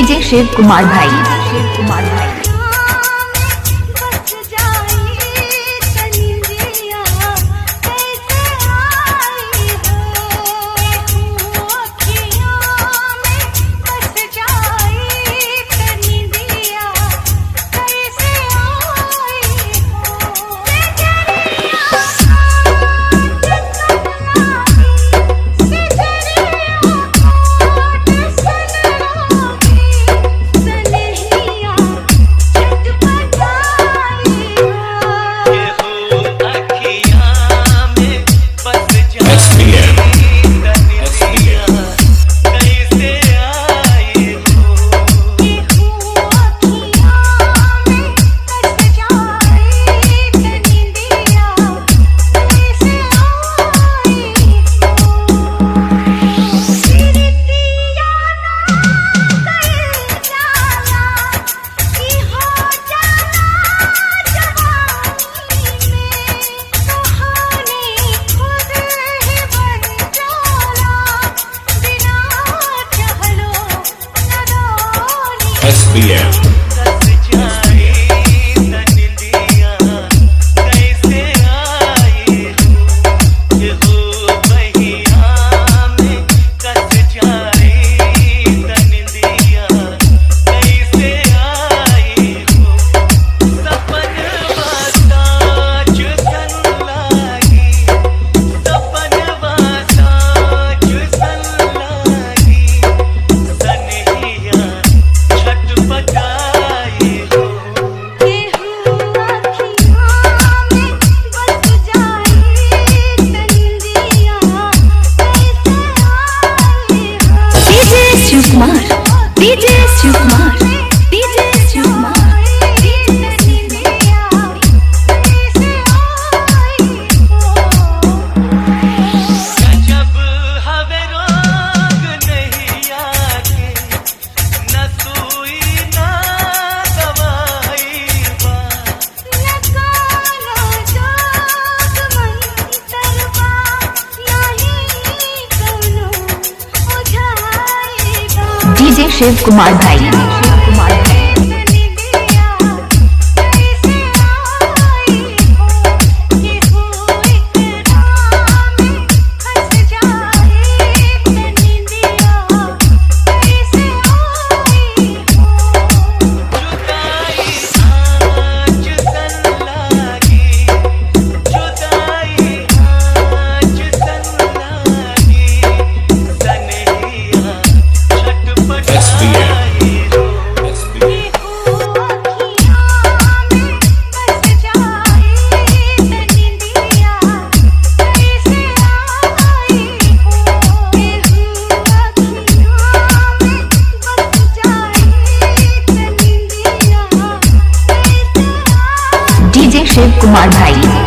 DJ Shiv Kumar भाई। SBM DJ Shiv Kumar, DJ Shiv Kumar. जब हवे रोग नहीं आके न सुई ना दवाई बा न कालो जोग मंतरवा नहीं कौनो ओझाई बा। डीजे शिव कुमार भाई। डीजे शिव कुमार भाई।